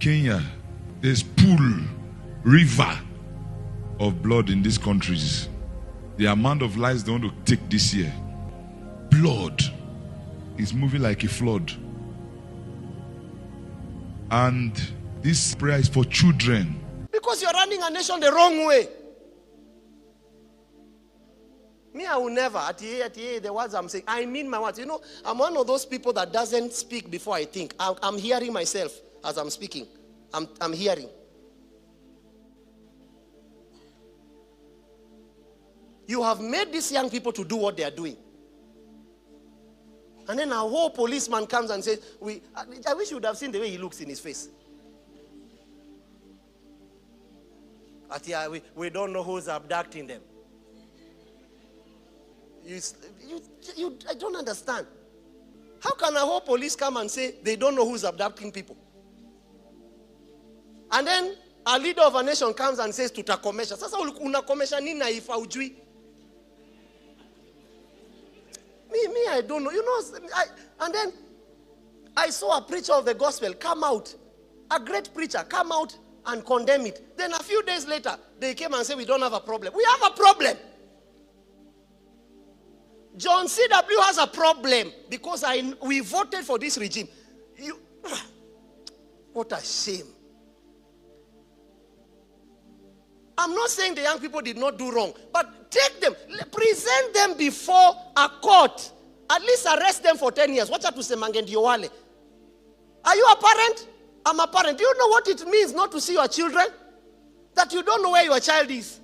Kenya, there's pool, river of blood in these countries. The amount of lives they want to take this year, blood is moving like a flood. And this prayer is for children. Because you're running a nation the wrong way. Me, I will never, at the words I'm saying, I mean my words. You know, I'm one of those people that doesn't speak before I think. I'm hearing myself as I'm speaking. I'm hearing. You have made these young people to do what they are doing. And then a whole policeman comes and says, I wish you would have seen the way he looks in his face. We don't know who's abducting them. I don't understand. How can a whole police come and say they don't know who's abducting people? And then a leader of a nation comes and says tutakomesha. Sasa unakomesha nini na ifa ujui? Me, I don't know. You know, and then I saw a preacher of the gospel come out, a great preacher, come out and condemn it. Then a few days later, they came and said, we don't have a problem. We have a problem. John CW has a problem because we voted for this regime. What a shame. I'm not saying the young people did not do wrong, but take them, present them before a court. At least arrest them for 10 years. Watch out to say mangendio wale. Are you a parent? I'm a parent. Do you know what it means not to see your children? That you don't know where your child is.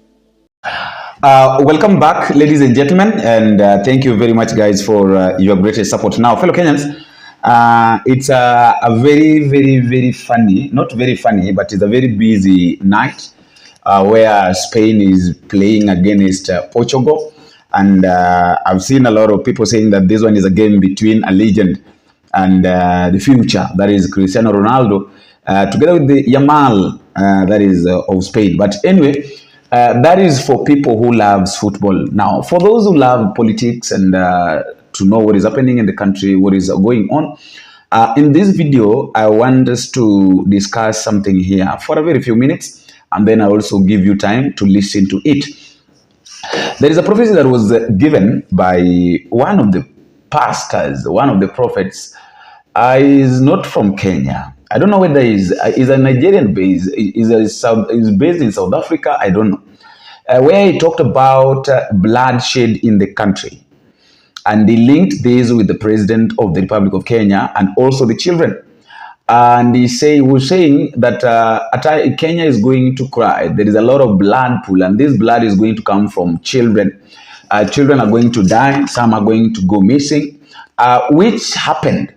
Welcome back, ladies and gentlemen, and thank you very much, guys, for your greatest support. Now, fellow Kenyans, it's a very, very, very funny, not very funny, but it's a very busy night where Spain is playing against Portugal. And I've seen a lot of people saying that this one is a game between a legend and the future, that is Cristiano Ronaldo, together with the Yamal, that is of Spain. But anyway, that is for people who loves football. Now, for those who love politics and to know what is happening in the country, what is going on, in this video, I want us to discuss something here for a very few minutes, and then I also give you time to listen to it. There is a prophecy that was given by one of the pastors, one of the prophets. Is not from Kenya. I don't know whether he's a Nigerian base, is based in South Africa, I don't know. Where he talked about bloodshed in the country. And he linked this with the president of the Republic of Kenya and also the children. And he was saying that Kenya is going to cry. There is a lot of blood pool, and this blood is going to come from children. Children are going to die, some are going to go missing, which happened.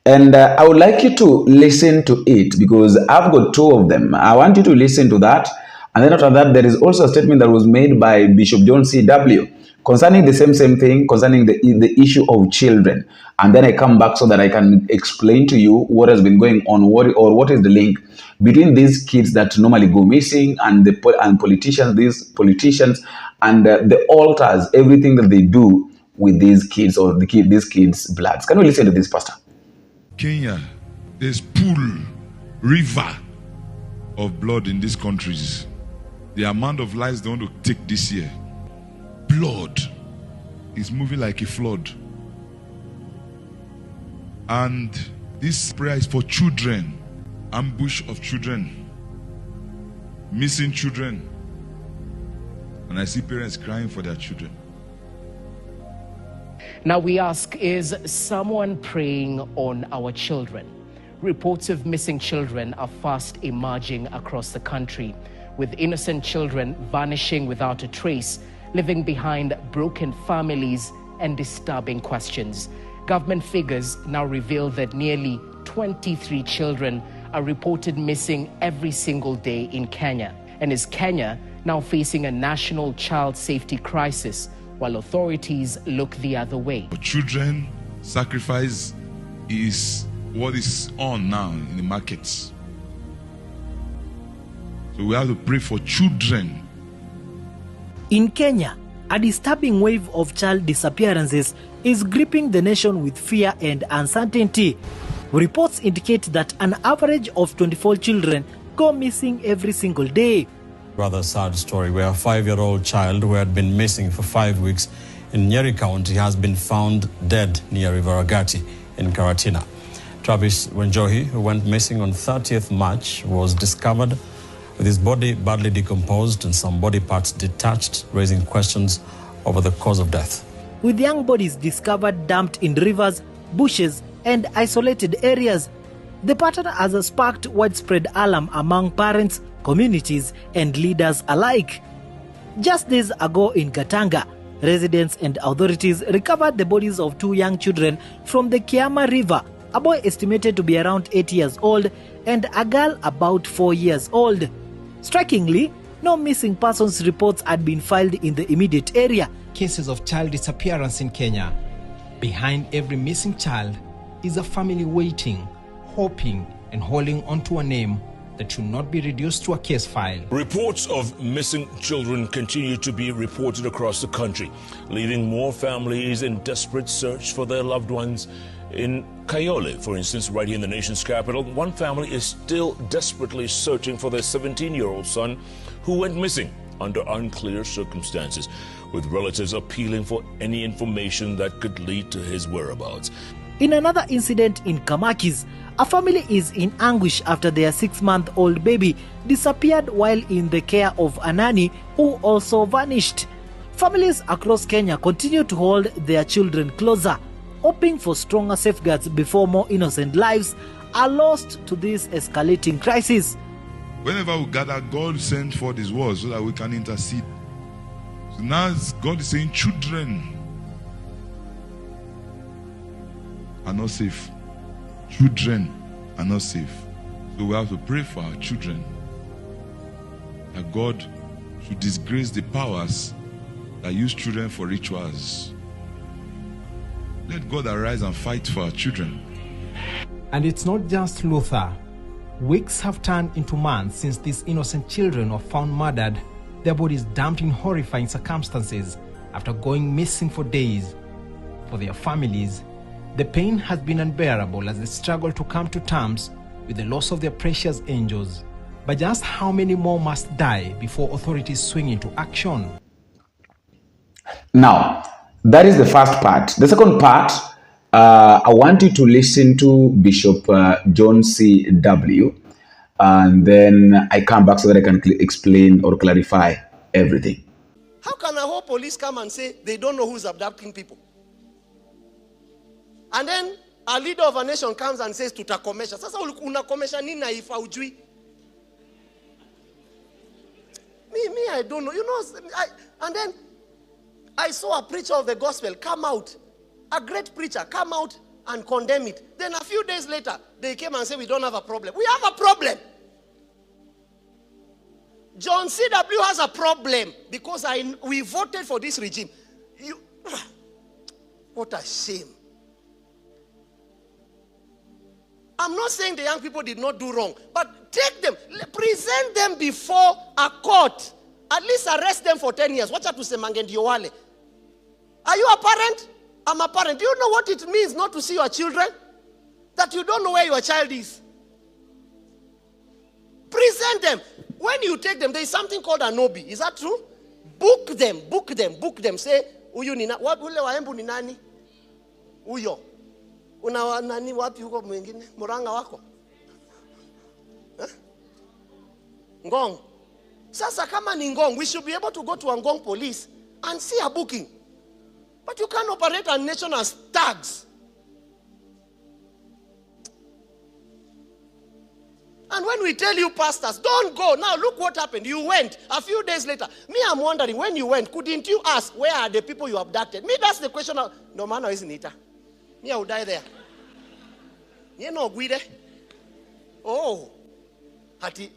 And I would like you to listen to it because I've got two of them. I want you to listen to that. And then after that, there is also a statement that was made by Bishop JCW concerning the same thing, concerning the issue of children. And then I come back so that I can explain to you what has been going on, what is the link between these kids that normally go missing and these politicians and the altars, everything that they do with these kids or these kids' bloods. Can we listen to this, Pastor? Kenya, there's pool, river of blood in these countries. The amount of lives they want to take this year, blood is moving like a flood. And this prayer is for children, ambush of children, missing children. And I see parents crying for their children. Now we ask, is someone preying on our children? Reports of missing children are fast emerging across the country, with innocent children vanishing without a trace, leaving behind broken families and disturbing questions. Government figures now reveal that nearly 23 children are reported missing every single day in Kenya. And is Kenya now facing a national child safety crisis, while authorities look the other way? For children, sacrifice is what is on now in the markets. So we have to pray for children. In Kenya, a disturbing wave of child disappearances is gripping the nation with fear and uncertainty. Reports indicate that an average of 24 children go missing every single day. Rather sad story where a 5-year-old child who had been missing for 5 weeks in Nyeri County has been found dead near River Agati in Karatina. Travis Wenjohi, who went missing on 30th March, was discovered with his body badly decomposed and some body parts detached, raising questions over the cause of death. With young bodies discovered dumped in rivers, bushes, and isolated areas, the pattern has sparked widespread alarm among parents, communities, and leaders alike. Just days ago in Katanga, residents and authorities recovered the bodies of 2 young children from the Kiama River, a boy estimated to be around 8 years old and a girl about 4 years old. Strikingly, no missing persons reports had been filed in the immediate area. Cases of child disappearance in Kenya. Behind every missing child is a family waiting, hoping, and holding on to a name that should not be reduced to a case file. Reports of missing children continue to be reported across the country, leaving more families in desperate search for their loved ones. In Kayole, for instance, right here in the nation's capital, one family is still desperately searching for their 17-year-old son who went missing under unclear circumstances, with relatives appealing for any information that could lead to his whereabouts. In another incident in Kamakis, a family is in anguish after their 6-month-old baby disappeared while in the care of a nanny who also vanished. Families across Kenya continue to hold their children closer, hoping for stronger safeguards before more innocent lives are lost to this escalating crisis. Whenever we gather, God sent forth His word so that we can intercede. So now God is saying children are not safe. Children are not safe. So we have to pray for our children, that God should disgrace the powers that use children for rituals. Let God arise and fight for our children. And it's not just Luther. Weeks have turned into months since these innocent children were found murdered, their bodies dumped in horrifying circumstances after going missing for days. For their families, the pain has been unbearable as they struggle to come to terms with the loss of their precious angels. But just how many more must die before authorities swing into action? Now, that is the first part. The second part, I want you to listen to Bishop John C.W. and then I come back so that I can explain or clarify everything. How can a whole police come and say they don't know who's abducting people? And then a leader of a nation comes and says tutakomesha. Sasa unakomesha nini na ifa ujui? Me, I don't know. You know, and then I saw a preacher of the gospel come out, a great preacher come out and condemn it. Then a few days later, they came and said we don't have a problem. We have a problem. John C.W. has a problem because we voted for this regime. What a shame. I'm not saying the young people did not do wrong, but take them, present them before a court. At least arrest them for 10 years. Watch out to say mangendio wale. Are you a parent? I'm a parent. Do you know what it means not to see your children? That you don't know where your child is. Present them. When you take them, there is something called an obi. Is that true? Book them, book them, book them. Say, uyu nina, ule waembu ni nani? Uyo. Una nani wapi huko mwingine? Muranga wako? Ngong. Sasa kama ni Ngong, we should be able to go to a Ngong police and see a booking. But you can't operate a nation as thugs. And when we tell you pastors, don't go. Now look what happened. You went. A few days later. Me, I'm wondering, when you went, couldn't you ask, where are the people you abducted? Me, that's the question. No man, isn't it? Me, I would die there. You know, Guide. Oh.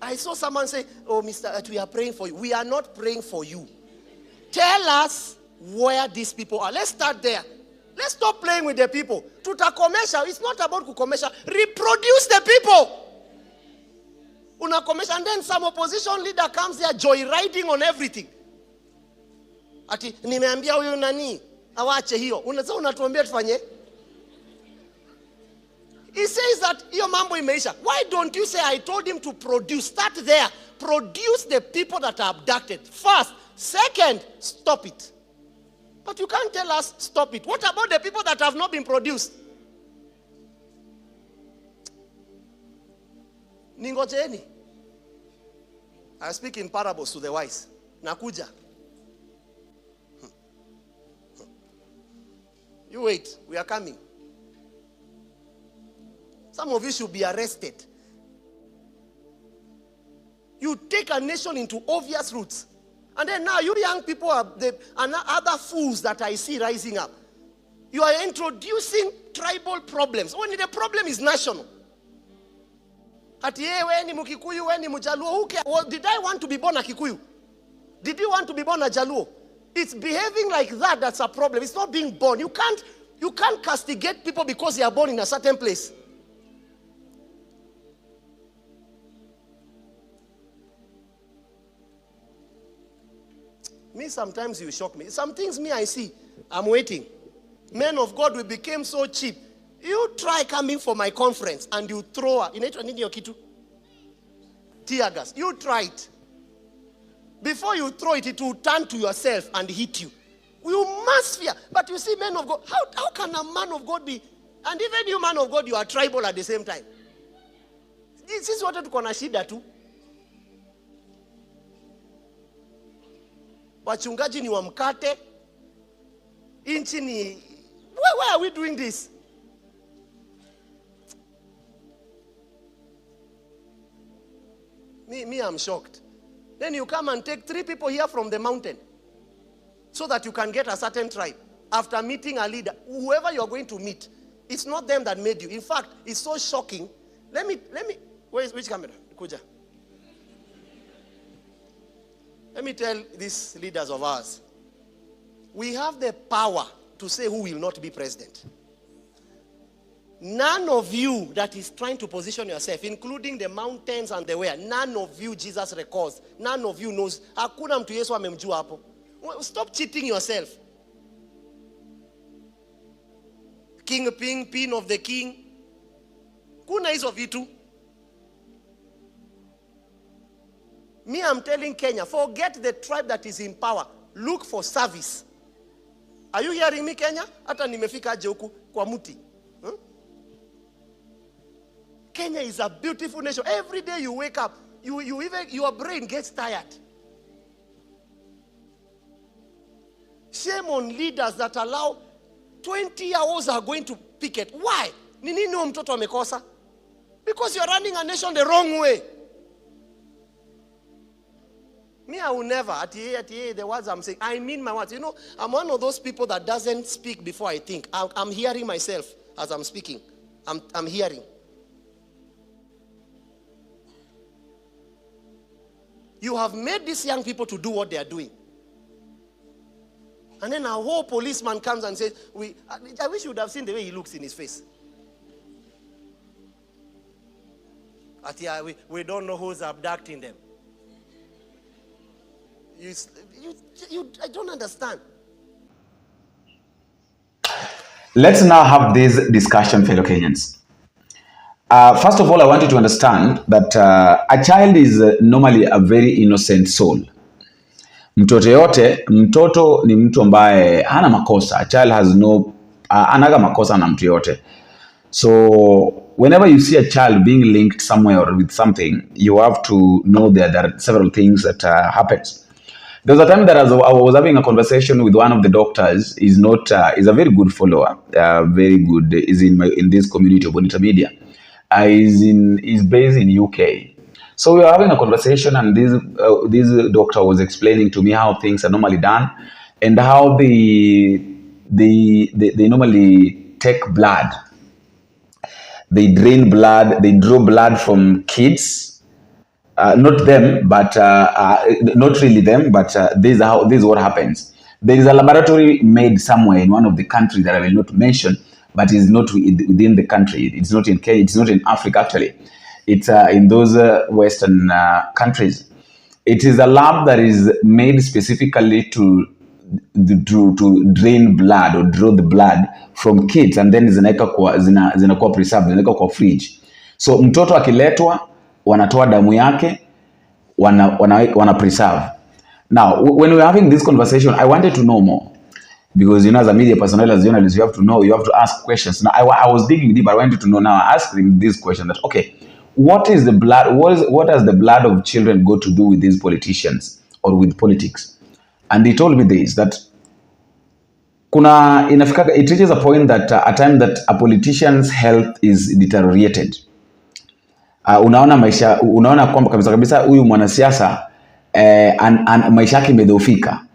I saw someone say, oh, Mr. We are praying for you. We are not praying for you. Tell us where these people are. Let's start there. Let's stop playing with the people. Tutakomesha. It's not about kukomesha. Reproduce the people. Unakomesha, and then some opposition leader comes there joyriding on everything. Ati nimeambia huyu nani awache hiyo. Unaweza unatuambia tufanye? he says that hiyo mambo imeisha. Why don't you say, I told him to produce? Start there. Produce the people that are abducted. First. Second, stop it. But you can't tell us, stop it. What about the people that have not been produced? Ningojeni. I speak in parables to the wise. Nakuja. You wait, we are coming. Some of you should be arrested. You take a nation into obvious routes. And then now you young people are and other fools that I see rising up. You are introducing tribal problems when the problem is national. Ati weni Mukikuyu, weni Mujaluo. Who cares? Well, did I want to be born a Kikuyu? Did you want to be born a Jaluo? It's behaving like that that's a problem. It's not being born. You can't castigate people because they are born in a certain place. Me, sometimes you shock me. Some things me I see, I'm waiting. Men of God, we became so cheap. You try coming for my conference and you throw tear gas. You try it. Before you throw it, it will turn to yourself and hit you. You must fear. But you see, men of God, how can a man of God be, and even you man of God, you are tribal at the same time? This is what tuko na shida tu. Wachungaji ni wa mkate. Inchi ni... Why are we doing this? Me, I'm shocked. Then you come and take 3 people here from the mountain so that you can get a certain tribe. After meeting a leader, whoever you're going to meet, it's not them that made you. In fact, it's so shocking. Let me, which camera? Kuja. Let me tell these leaders of ours. We have the power to say who will not be president. None of you that is trying to position yourself, including the mountains and the where, none of you Jesus records. None of you knows. Hakuna mtu Yesu amemjua hapo. Stop cheating yourself. King pin of the king. Kuna hizo vitu. Me, I'm telling Kenya, forget the tribe that is in power. Look for service. Are you hearing me, Kenya? Hata nimefika aje huku kwa muti. Kenya is a beautiful nation. Every day you wake up, your brain gets tired. Shame on leaders that allow 20 hours are going to picket. Why? Ni nini huyo mtoto amekosa? Because you're running a nation the wrong way. Me, I will never, at the words I'm saying, I mean my words. You know, I'm one of those people that doesn't speak before I think. I'm hearing myself as I'm speaking. I'm hearing. You have made these young people to do what they are doing. And then a whole policeman comes and says, I wish you would have seen the way he looks in his face. We don't know who's abducting them. I don't understand. Let's now have this discussion, fellow Kenyans. First of all, I want you to understand that a child is normally a very innocent soul. Mtoto ni mtu ambaye hana makosa. A child has no, anaga makosa na mtu yote. So whenever you see a child being linked somewhere with something, you have to know that there are several things that happens. There was a time that I was having a conversation with one of the doctors. He's a very good follower, very good. Is in this community of Bonita Media. He's based in UK. So we were having a conversation, and this doctor was explaining to me how things are normally done, and how they normally take blood. They drain blood. They draw blood from kids. Not them, but not really them, but this is what happens. There is a laboratory made somewhere in one of the countries that I will not mention, but is not within the country. It's not in Kenya. It's not in Africa, actually. It's in those Western countries. It is a lab that is made specifically to to drain blood or draw the blood from kids, and then zinakuwa preserved, zinaweka kwa fridge. So mtoto akiletwa, wanatoa damu yake, wana preserve. Now, when we're having this conversation, I wanted to know more. Because, as a media personnel, as journalists, you have to know, you have to ask questions. Now, I was digging deep. I wanted to know now. I asked him this question that, okay, what is the blood? What does the blood of children go to do with these politicians or with politics? And he told me this, that it reaches a point that a time that a politician's health is deteriorated. Unaona kwamba kabisa huyu mwanasiasa maisha yake imedhoofika.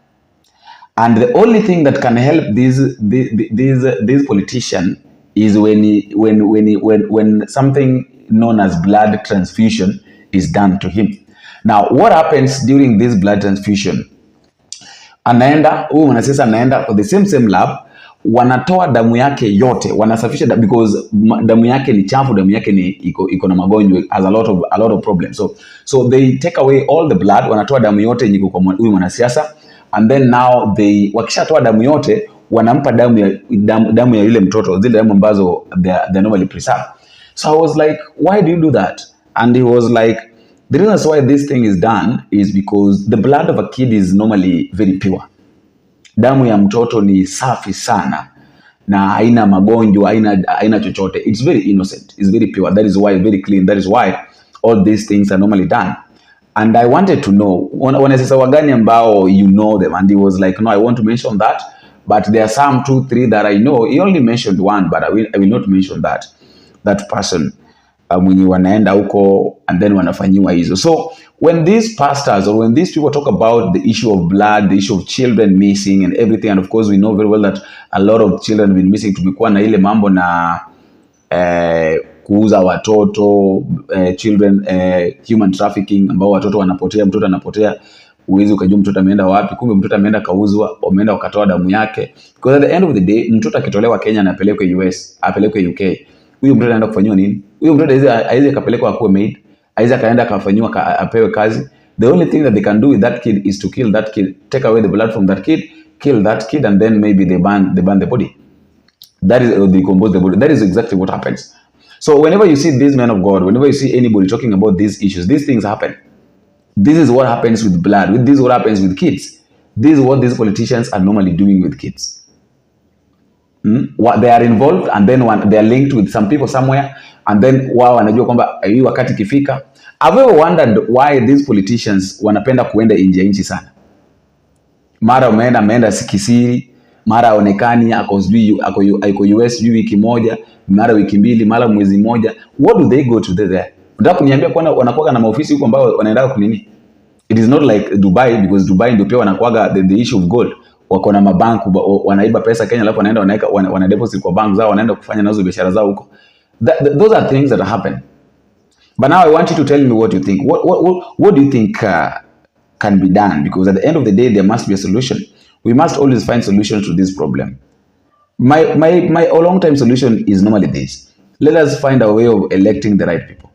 And the only thing that can help these politician is when something known as blood transfusion is done to him. Now, what happens during this blood transfusion? Huyu mwanasiasa anaenda for the same lab, wanatoa damu yake yote, wanasafisha because damu yake ni chafu, damu yake ni iko na magonjwa, has a lot of problems. So they take away all the blood, wanatoa damu yote yenye iko kwa huyu mwanasiasa, and then now wakishatoa damu yote, wanampa damu ya yule mtoto, zile damu ambazo they normally preserve. So I was like, why do you do that? And he was like, the reason why this thing is done is because the blood of a kid is normally very pure. Damu ya mtoto ni safi sana na haina magonjwa, haina chochote. It's very innocent, it's very pure. That is why, very clean. That is why all these things are normally done. And I wanted to know, wanasiasa wagani ambao you know them? And he was like, no, I want to mention that, but there are some 2, 3 that I know. He only mentioned one, but I will not mention that person. Mwenye wanaenda huko and then wanafanyiwa hizo. So when these pastors or when these people talk about the issue of blood, the issue of children missing and everything, and of course we know very well that a lot of children have been missing. Tumekuwa na ile mambo na kuuza watoto, children, human trafficking, ambao watoto wanapotea, mtoto anapotea, uwezi ukajua mtoto ameenda wapi, kumbe mtoto ameenda kauzwa, wameenda wakatoa damu yake. Because at the end of the day, mtoto akitolewa Kenya na apelekwe US, apelekwe UK, huyu mtoto anaenda kufanywa nini? Huyu mtoto haizi akapelekwa akuwe maid, haizi akaenda akafanywa apewe kazi. The only thing that they can do with that kid is to kill that kid, take away the blood from that kid, kill that kid, and then maybe they burn the body. That is, they decompose the body. That is exactly what happens. So whenever you see these men of God, whenever you see anybody talking about these issues, these things happen. This is what happens with blood. This is what happens with kids. This is what these politicians are normally doing with kids. They are involved, and then they are linked with some people somewhere, and then wao wanajua kwamba hii wakati kifika. I've ever wondered why these politicians wanapenda kuenda nje ya nchi sana. Mara ameenda sikisiri, mara aonekani ako US wiki moja, mara wiki mbili, mara mwezi moja. What do they go to there? Unataka kuniambia kwamba wanakuwa na maofisi huko ambao wanaenda kunini? It is not like Dubai, because Dubai ndio pia wanakuwa the issue of gold. Wako na mabanku, wanaiba pesa Kenya, alafu wanaenda wana deposit kwa bank zao, wanaenda kufanya nazo biashara zao huko. Those are things that happen. But now I want you to tell me what you think. What do you think can be done? Because at the end of the day, there must be a solution. We must always find solutions to this problem. My long-time solution is normally this. Let us find a way of electing the right people.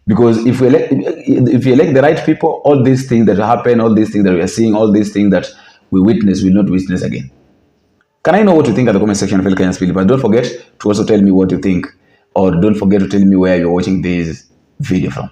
Because if you elect the right people, all these things that happen, all these things that we are seeing, all these things that we witness will not witness again. Can I know what you think at the comment section of Kenya's People? But don't forget to also tell me what you think, or don't forget to tell me where you're watching this video from.